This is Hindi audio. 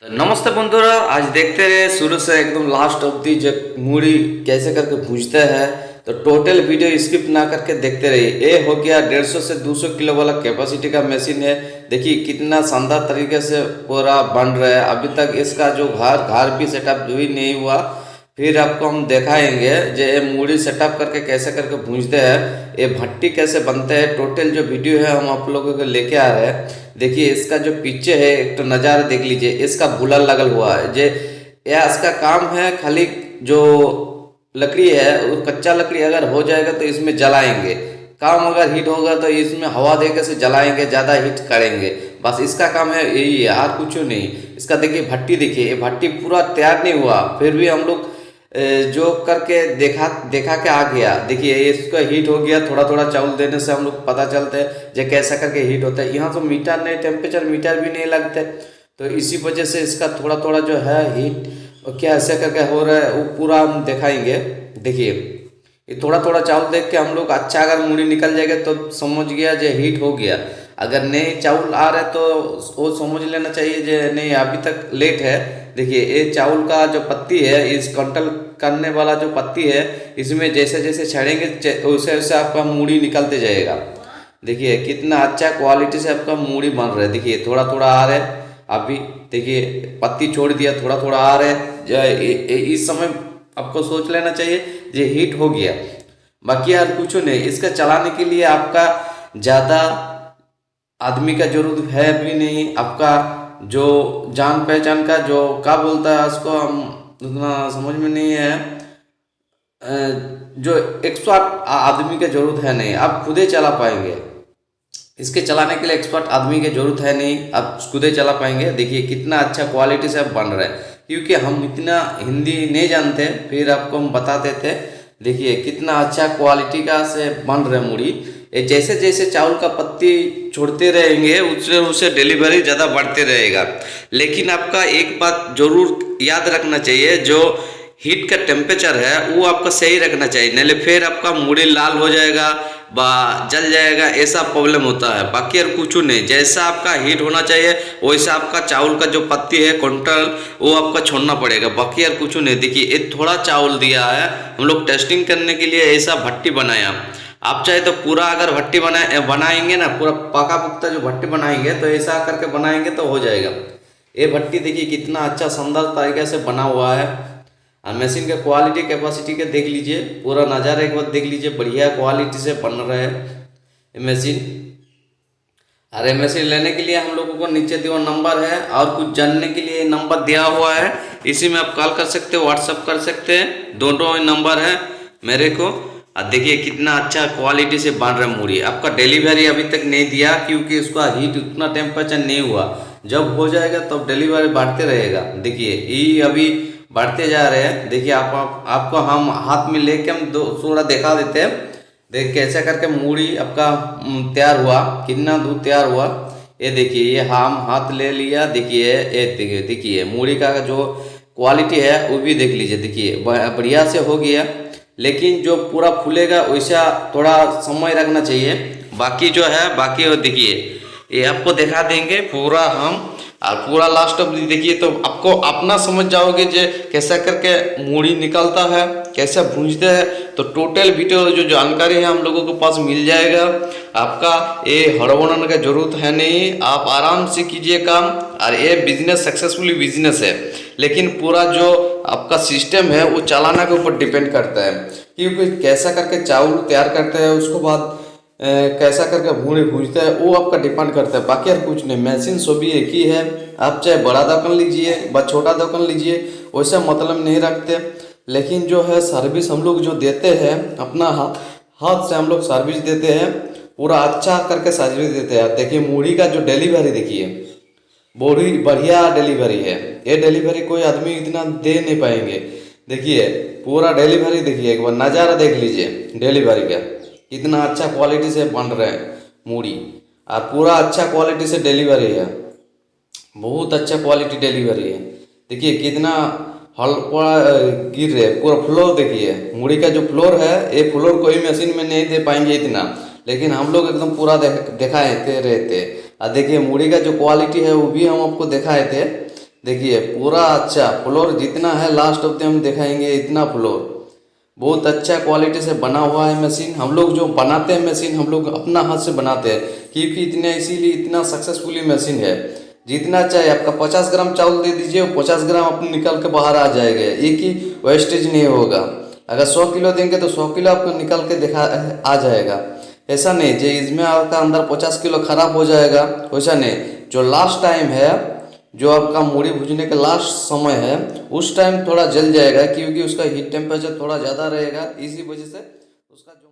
तो नमस्ते बंधुरा, आज देखते रहे शुरू से एकदम लास्ट अवधि जो मूड़ी कैसे करके भूंजते हैं। तो टोटल वीडियो स्किप ना करके देखते रहिए। ये हो गया 150 से 200 किलो वाला कैपेसिटी का मशीन है। देखिए कितना शानदार तरीके से पूरा बन रहा है। अभी तक इसका जो घर भी सेटअप भी नहीं हुआ। फिर आपको हम दिखाएंगे जो ये मूड़ी सेटअप करके कैसे करके भूंजते हैं, ये भट्टी कैसे बनते हैं। टोटल जो वीडियो है हम आप लोगों को लेके आ रहे हैं। देखिए इसका जो पीछे है एक तो नज़ारा देख लीजिए, इसका बुला लगल हुआ है। जे यह इसका काम है, खाली जो लकड़ी है वो कच्चा लकड़ी अगर हो जाएगा तो इसमें जलाएंगे। काम अगर हीट होगा तो इसमें हवा देकर से जलाएंगे, ज़्यादा हीट करेंगे। बस इसका काम है, यही है और कुछ नहीं। इसका देखिए भट्टी, देखिए ये भट्टी पूरा तैयार नहीं हुआ, फिर भी हम लोग जो करके देखा के आ गया। देखिए इसका हीट हो गया, थोड़ा थोड़ा चावल देने से हम लोग पता चलते हैं जो कैसा करके हीट होता है। यहाँ तो मीटर नहीं, टेम्परेचर मीटर भी नहीं लगते, तो इसी वजह से इसका थोड़ा थोड़ा जो है हीट क्या ऐसे करके हो रहा है वो पूरा हम दिखाएंगे। देखिए ये थोड़ा थोड़ा चावल देख के हम लोग अच्छा अगर मूड़ी निकल जाएगा तो समझ गया जो हीट हो गया। अगर नहीं चावल आ रहा है तो वो समझ लेना चाहिए जो नहीं अभी तक लेट है। देखिए ये चावल का जो पत्ती है, इस कंट्रोल करने वाला जो पत्ती है, इसमें जैसे जैसे छड़ेंगे वैसे वैसे आपका मूड़ी निकलते जाएगा। देखिए कितना अच्छा क्वालिटी से आपका मूड़ी बन रहा है। देखिए थोड़ा थोड़ा आ रहा है अभी। देखिए पत्ती छोड़ दिया, थोड़ा थोड़ा आ रहा है। इस समय आपको सोच लेना चाहिए ये हीट हो गया। बाकी यार कुछ नहीं, इसका चलाने के लिए आपका ज़्यादा आदमी का जरूरत है भी नहीं। आपका जो जान पहचान का जो क्या बोलता है उसको हम उतना समझ में नहीं है, जो 108 आदमी की जरूरत है नहीं, आप खुद ही चला पाएंगे। इसके चलाने के लिए एक्सपर्ट आदमी की जरूरत है नहीं, आप खुद ही चला पाएंगे। देखिए कितना अच्छा क्वालिटी से आप बन रहे हैं, क्योंकि हम इतना हिंदी नहीं जानते, फिर आपको हम बता देते। देखिए कितना अच्छा क्वालिटी का से बन रहे मूड़ी। ये जैसे जैसे चावल का पत्ती छोड़ते रहेंगे उससे उससे डिलीवरी ज़्यादा बढ़ते रहेगा। लेकिन आपका एक बात जरूर याद रखना चाहिए, जो हीट का टेम्परेचर है वो आपका सही रखना चाहिए, नहीं फिर आपका मूड़ी लाल हो जाएगा बा जल जाएगा, ऐसा प्रॉब्लम होता है। बाकी और कुछ नहीं, जैसा आपका हीट होना चाहिए वैसा आपका चावल का जो पत्ती है कंट्रोल वो आपका छोड़ना पड़ेगा। बाकी और कुछ नहीं। देखिए ये थोड़ा चावल दिया है, हम लोग टेस्टिंग करने के लिए ऐसा भट्टी बनाया। आप चाहे तो पूरा अगर भट्टी बनाएंगे ना, पूरा पका पुख्ता जो भट्टी बनाएंगे तो ऐसा करके बनाएंगे तो हो जाएगा। ये भट्टी देखिए कितना अच्छा शानदार तरीके से बना हुआ है। और मशीन का क्वालिटी कैपेसिटी के देख लीजिए, पूरा नज़ारा एक बार देख लीजिए, बढ़िया क्वालिटी से बन रहा है ये मशीन। अरे मशीन लेने के लिए हम लोगों को नीचे दिया नंबर है, और कुछ जानने के लिए नंबर दिया हुआ है, इसी में आप कॉल कर सकते हो, व्हाट्सअप कर सकते हैं, दोनों नंबर है मेरे को। और देखिए कितना अच्छा क्वालिटी से बन रहा है मूड़ी। आपका डिलीवरी अभी तक नहीं दिया क्योंकि उसका हीट उतना टेम्परेचर नहीं हुआ, जब हो जाएगा तब तो डिलीवरी बढ़ते रहेगा। देखिए ये अभी बढ़ते जा रहे हैं। देखिए आपको हम हाथ में लेके हम थोड़ा दिखा देते हैं। देख कैसे करके मूड़ी आपका तैयार हुआ, कितना दूध तैयार हुआ। ये देखिए ये हम हाथ ले लिया। देखिए ये देखिए मूड़ी का जो क्वालिटी है वो भी देख लीजिए। देखिए बढ़िया से हो गया, लेकिन जो पूरा फूलेगा वैसा थोड़ा समय रखना चाहिए। बाकी जो है बाकी देखिए ये आपको दिखा देंगे पूरा हम, और पूरा लास्ट ऑफ देखिए तो आपको अपना समझ जाओगे जो कैसा करके मूड़ी निकलता है, कैसे भूंजते हैं। तो टोटल वीडियो जो जानकारी है हम लोगों के पास मिल जाएगा। आपका ये हड़बड़ाने का जरूरत है नहीं, आप आराम से कीजिए काम। और ये बिजनेस सक्सेसफुली बिजनेस है, लेकिन पूरा जो आपका सिस्टम है वो चलाना के ऊपर डिपेंड करता है, क्योंकि कैसा करके चावल तैयार करते हैं उसको बाद कैसा करके मूड़ी भूंजते हैं वो आपका डिपेंड करता है। बाकी और कुछ नहीं, मशीन सभी एक ही है। आप चाहे बड़ा दुकान लीजिए व छोटा दुकान लीजिए, वैसा मतलब नहीं रखते। लेकिन जो है सर्विस हम लोग जो देते हैं अपना हाथ से हम लोग सर्विस देते हैं, पूरा अच्छा करके सर्विस देते हैं। देखिए मूड़ी का जो डिलीवरी देखिए बड़ी बढ़िया डिलीवरी है। ये डिलीवरी कोई आदमी इतना दे नहीं पाएंगे। देखिए पूरा डिलीवरी देखिए, एक बार नज़ारा देख लीजिए डिलीवरी का, कितना अच्छा क्वालिटी से बन रहे हैं मूड़ी। और पूरा अच्छा क्वालिटी से डिलीवरी है, बहुत अच्छा क्वालिटी डिलीवरी है। देखिए कितना हल्का गिर रहे, पूरा फ्लोर देखिए मूड़ी का जो फ्लोर है, ये फ्लोर कोई मशीन में नहीं दे पाएंगे इतना, लेकिन हम लोग एकदम पूरा दिखाए रहते। और देखिए मूड़ी का जो क्वालिटी है वो भी हम आपको दिखाए थे। देखिए पूरा अच्छा फ्लोर जितना है लास्ट ऑफ हम दिखाएंगे, इतना फ्लोर बहुत अच्छा क्वालिटी से बना हुआ है मशीन। हम लोग जो बनाते हैं मशीन हम लोग अपना हाथ से बनाते हैं, क्योंकि इतने इसीलिए इतना सक्सेसफुली मशीन है। जितना चाहे आपका 50 ग्राम चावल दे दीजिए, 50 ग्राम अपने निकल के बाहर आ जाएगा, एक ही वेस्टेज नहीं होगा। अगर 100 किलो देंगे तो 100 किलो आपको निकल के दिखा आ जाएगा। ऐसा नहीं जो इसमें आपका अंदर 50 किलो खराब हो जाएगा, वैसा नहीं। जो लास्ट टाइम है, जो आपका मूढ़ी भूजने का लास्ट समय है, उस टाइम थोड़ा जल जाएगा, क्योंकि उसका हीट टेम्परेचर थोड़ा ज़्यादा रहेगा, इसी वजह से उसका जो